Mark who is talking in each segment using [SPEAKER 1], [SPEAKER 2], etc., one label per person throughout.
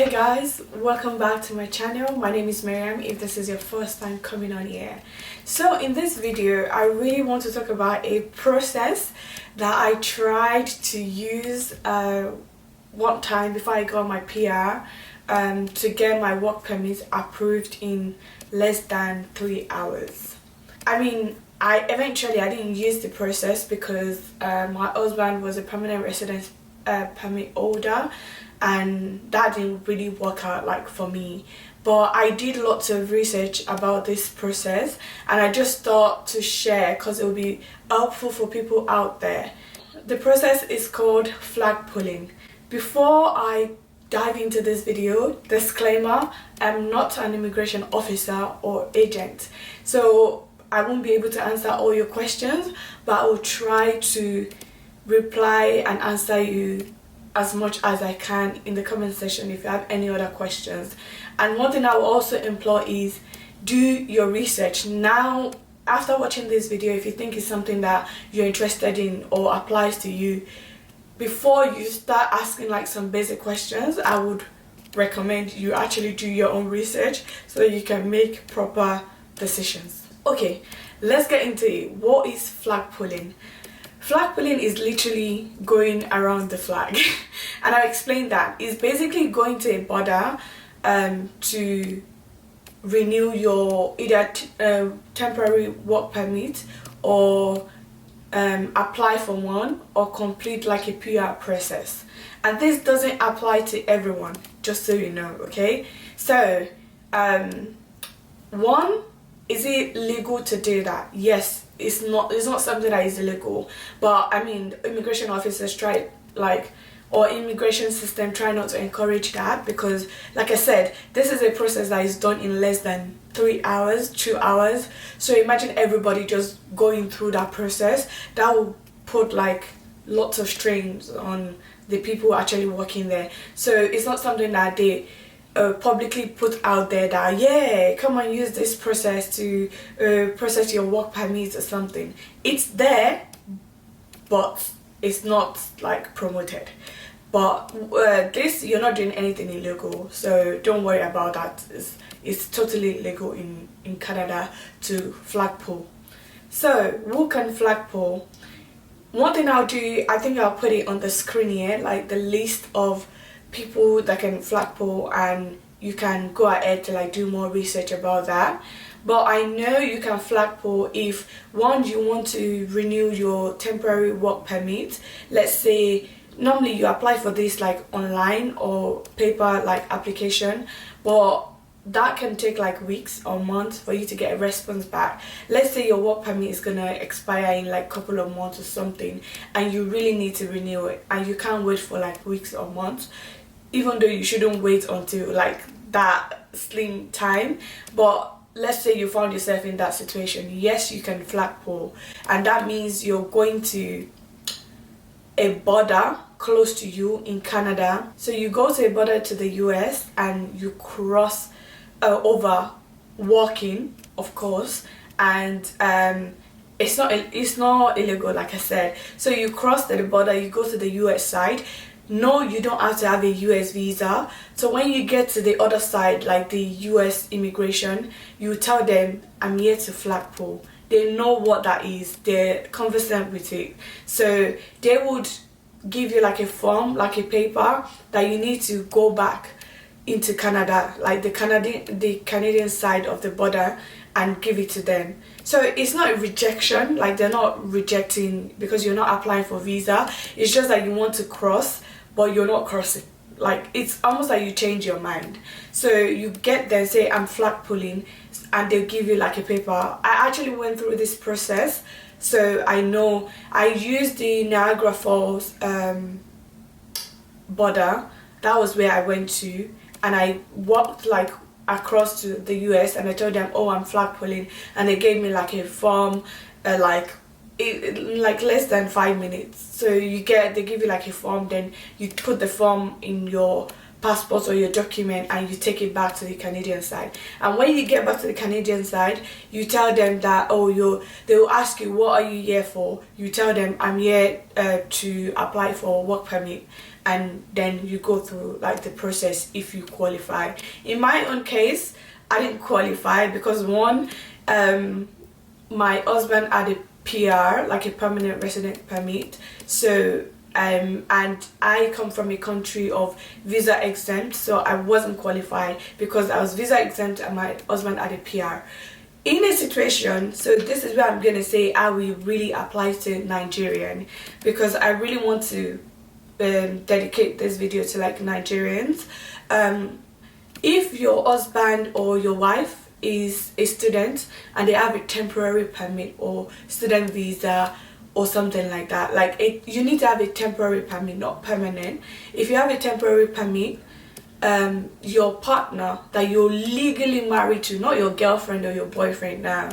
[SPEAKER 1] Hey guys, welcome back to my channel. My name is Miriam if this is your first time coming on here. So in this video I really want to talk about a process that I tried to use one time before I got my PR to get my work permit approved in less than 3 hours. I mean, I didn't use the process because my husband was a permanent residence permit holder, and that didn't really work out like for me. But I did lots of research about this process and I just thought to share because it will be helpful for people out there. The process is called flagpoling. Before I dive into this video, disclaimer, I'm not an immigration officer or agent, so I won't be able to answer all your questions, but I will try to reply and answer you as much as I can in the comment section if you have any other questions. And one thing I will also implore is do your research. Now, after watching this video, if you think it's something that you're interested in or applies to you, before you start asking like some basic questions, I would recommend you actually do your own research so you can make proper decisions. Okay, let's get into it. What is flagpoling? Flagpoling is literally going around the flag and I'll explain that. It's basically going to a border to renew your either temporary work permit or apply for one or complete like a PR process. And this doesn't apply to everyone, just so you know, okay? So, one, is it legal to do that? Yes. It's not something that is illegal, but I mean immigration officers or immigration system try not to encourage that, because like I said, this is a process that is done in less than 3 hours, 2 hours. So imagine everybody just going through that process. That will put like lots of strains on the people actually working there. So it's not something that they publicly put out there that, yeah, come and use this process to process your work permits or something. It's there, but it's not like promoted. But this, you're not doing anything illegal, so don't worry about that. It's totally legal in Canada to flagpole. So who can flagpole? One thing I'll do, I think I'll put it on the screen here, like the list of people that can flagpole, and you can go ahead to like do more research about that. But I know you can flagpole if one, you want to renew your temporary work permit. Let's say normally you apply for this like online or paper like application, but that can take like weeks or months for you to get a response back. Let's say your work permit is gonna expire in like a couple of months or something, and you really need to renew it, and you can't wait for like weeks or months, even though you shouldn't wait until like that slim time. But let's say you found yourself in that situation, yes, you can flagpole, and that means you're going to a border close to you in Canada. So you go to a border to the US and you cross over walking, of course, and it's not illegal, like I said. So you cross the border, you go to the US side. No, you don't have to have a US visa. So when you get to the other side, like the US immigration, you tell them, I'm here to flagpole. They know what that is. They're conversant with it. So they would give you like a form, like a paper that you need to go back into Canada, like the Canadian side of the border, and give it to them. So it's not a rejection, like they're not rejecting because you're not applying for visa. It's just that you want to cross, but you're not crossing. Like it's almost like you change your mind. So you get there, say I'm flagpoling, and they'll give you like a paper. I actually went through this process, so I know. I used the Niagara Falls border. That was where I went to, and I walked like across to the US, and I told them, oh, I'm flagpoling, and they gave me like a form, like less than 5 minutes. So they give you like a form, then you put the form in your passport or your document and you take it back to the Canadian side. And when you get back to the Canadian side, you tell them that, oh, they will ask you, what are you here for? You tell them, I'm here to apply for a work permit, and then you go through like the process if you qualify. In my own case, I didn't qualify because one, my husband had a PR, like a permanent resident permit, so and I come from a country of visa exempt, so I wasn't qualified because I was visa exempt and my husband had a PR. In a situation, so this is where I'm gonna say I will really apply to Nigerian, because I really want to dedicate this video to like Nigerians. If your husband or your wife is a student and they have a temporary permit or student visa or something like that, like you need to have a temporary permit, not permanent. If you have a temporary permit, your partner that you're legally married to, not your girlfriend or your boyfriend now,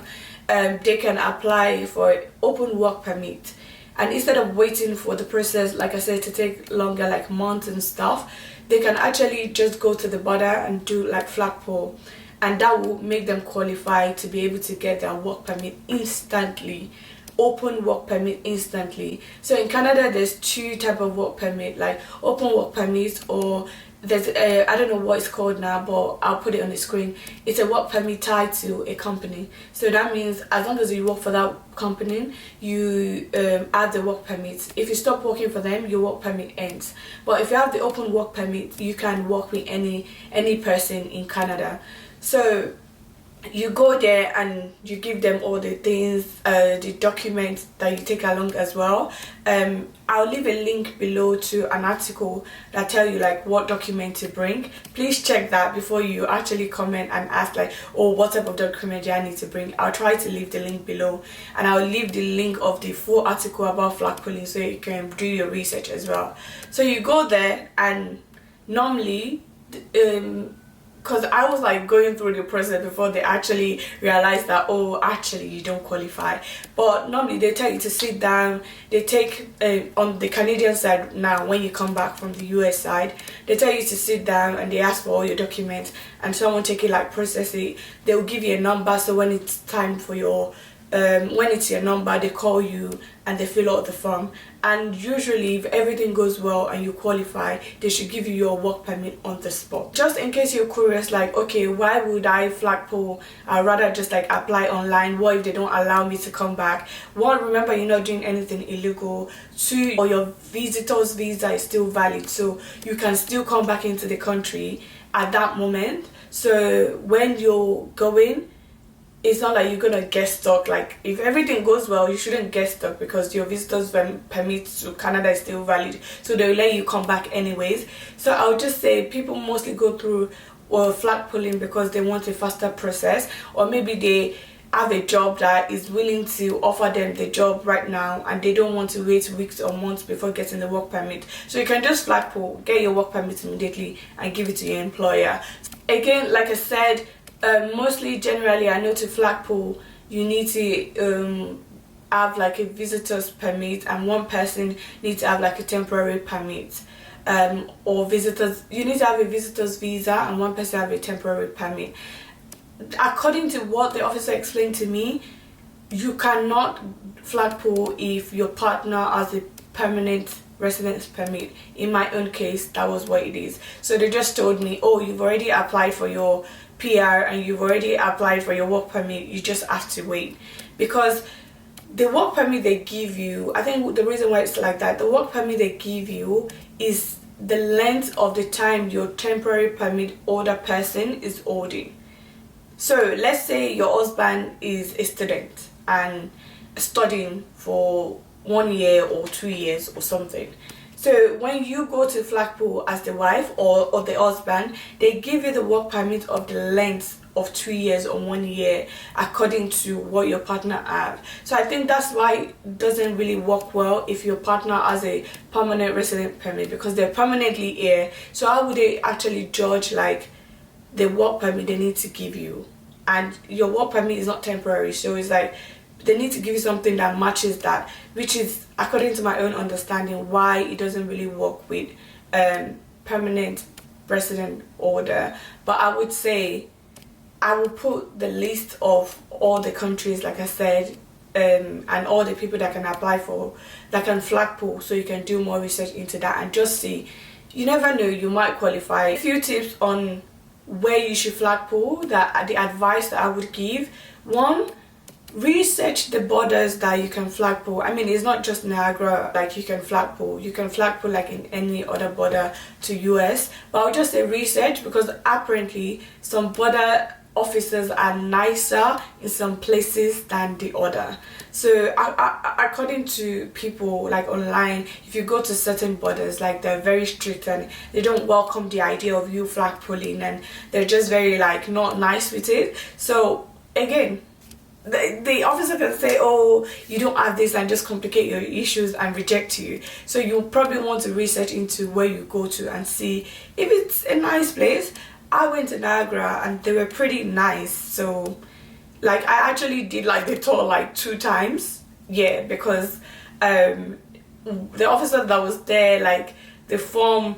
[SPEAKER 1] they can apply for open work permit. And instead of waiting for the process, like I said, to take longer, like months and stuff, they can actually just go to the border and do like Flagpole, and that will make them qualify to be able to get their work permit instantly, open work permit instantly. So in Canada, there's two type of work permit, like open work permit, or there's I don't know what it's called now, but I'll put it on the screen. It's a work permit tied to a company, so that means as long as you work for that company, you have the work permit. If you stop working for them, your work permit ends. But if you have the open work permit, you can work with any person in Canada. So you go there and you give them all the things, the documents that you take along as well. I'll leave a link below to an article that tell you like what document to bring. Please check that before you actually comment and ask like, oh, what type of document do I need to bring. I'll try to leave the link below, and I'll leave the link of the full article about Flagpoling so you can do your research as well. So you go there, and normally because I was like going through the process before they actually realized that, oh, actually you don't qualify. But normally they tell you to sit down. They take on the Canadian side now, when you come back from the US side, they tell you to sit down and they ask for all your documents, and someone take it, like process it. They'll give you a number, so when it's time for your when it's your number, they call you and they fill out the form. And usually if everything goes well and you qualify, they should give you your work permit on the spot. Just in case you're curious, like, okay, why would I Flagpole? I'd rather just like apply online. What if they don't allow me to come back? One, remember you're not doing anything illegal. Two, or your visitor's visa is still valid, so you can still come back into the country at that moment. So when you're going, it's not like you're gonna get stuck. Like if everything goes well, you shouldn't get stuck because your visitor's permit to Canada is still valid, so they'll let you come back anyways. So I'll just say people mostly go through Flagpoling because they want a faster process, or maybe they have a job that is willing to offer them the job right now and they don't want to wait weeks or months before getting the work permit. So you can just Flagpole, get your work permit immediately and give it to your employer. Again, like I said, mostly generally I know to Flagpole you need to have like a visitor's permit, and one person needs to have like a temporary permit, or visitors, you need to have a visitor's visa and one person have a temporary permit. According to what the officer explained to me, you cannot Flagpole if your partner has a permanent residence permit. In my own case, that was what it is. So they just told me, oh, you've already applied for your PR and you've already applied for your work permit, you just have to wait. Because the work permit they give you, I think the reason why it's like that, the work permit they give you is the length of the time your temporary permit holder person is holding. So let's say your husband is a student and studying for 1 year or 2 years or something. So when you go to Flagpole as the wife or the husband, they give you the work permit of the length of 2 years or 1 year according to what your partner has. So I think that's why it doesn't really work well if your partner has a permanent resident permit, because they're permanently here. So how would they actually judge like the work permit they need to give you? And your work permit is not temporary, so it's like they need to give you something that matches that, which is, according to my own understanding, why it doesn't really work with permanent resident order. But I would say I will put the list of all the countries, like I said, and all the people that can apply for, that can flagpole, so you can do more research into that and just see. You never know, you might qualify. A few tips on where you should flagpole, that the advice that I would give. One, research the borders that you can flagpole. I mean, it's not just Niagara, like you can flagpole. You can flagpole like in any other border to US. But I'll just say research, because apparently some border officers are nicer in some places than the other. So according to people like online, if you go to certain borders, like they're very strict and they don't welcome the idea of you flagpoling, and they're just very like not nice with it. So again, the officer can say, oh, you don't have this, and just complicate your issues and reject you. So you probably want to research into where you go to and see if it's a nice place. I went to Niagara and they were pretty nice. So like I actually did like the tour like 2 times. Yeah, because the officer that was there, like the form,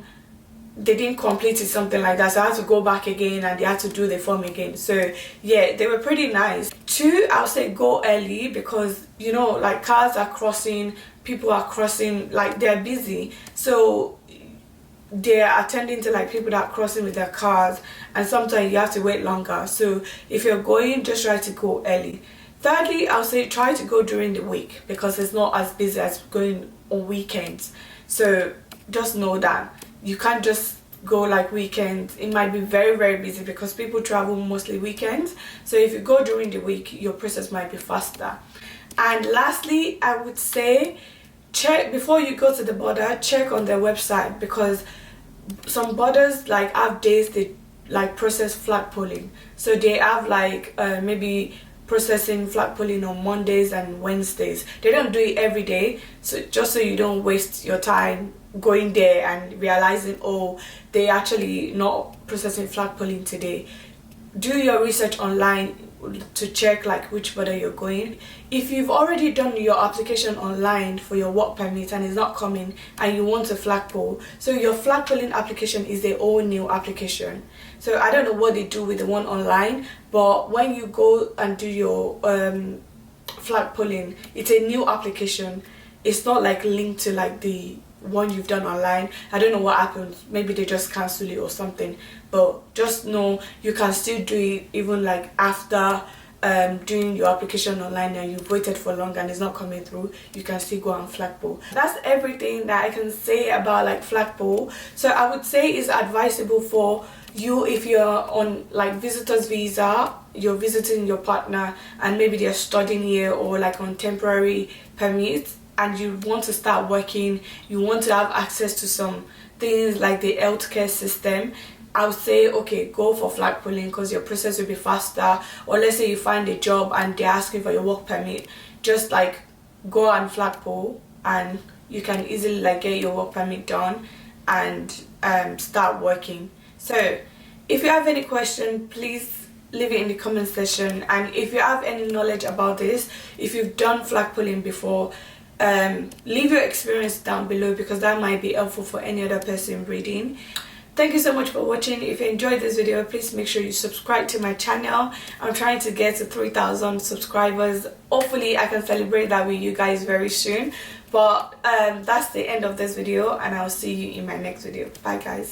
[SPEAKER 1] they didn't complete it, something like that, so I had to go back again and they had to do the form again. So yeah, they were pretty nice. 2, I'll say go early, because you know, like cars are crossing, people are crossing, like they're busy, so they're attending to like people that are crossing with their cars, and sometimes you have to wait longer. So if you're going, just try to go early. Thirdly, I'll say try to go during the week, because it's not as busy as going on weekends. So just know that you can't just go like weekends. It might be very, very busy because people travel mostly weekends. So if you go during the week, your process might be faster. And lastly, I would say check before you go to the border, check on their website, because some borders like have days they like process flagpoling. So they have like maybe processing flagpoling on Mondays and Wednesdays. They don't do it every day, so just so you don't waste your time going there and realizing, oh, they actually not processing flagpoling today. Do your research online to check like which border you're going. If you've already done your application online for your work permit and it's not coming and you want a flagpole, so your flagpoling application is a all new application. So I don't know what they do with the one online, but when you go and do your flagpoling, it's a new application. It's not like linked to like the one you've done online. I don't know what happens, maybe they just cancel it or something, but just know you can still do it even like after doing your application online and you've waited for long and it's not coming through. You can still go on flagpole. That's everything that I can say about like flagpole. So I would say it's advisable for you if you're on like visitor's visa, you're visiting your partner and maybe they're studying here, or like on temporary permits, and you want to start working, you want to have access to some things like the healthcare system. I would say, okay, go for flagpoling because your process will be faster. Or let's say you find a job and they're asking for your work permit, just like go on flagpole and you can easily like get your work permit done and start working. So if you have any question, please leave it in the comment section. And if you have any knowledge about this, if you've done flagpoling before, leave your experience down below, because that might be helpful for any other person reading. Thank you so much for watching. If you enjoyed this video, please make sure you subscribe to my channel. I'm trying to get to 3,000 subscribers. Hopefully I can celebrate that with you guys very soon. But that's the end of this video, and I'll see you in my next video. Bye guys.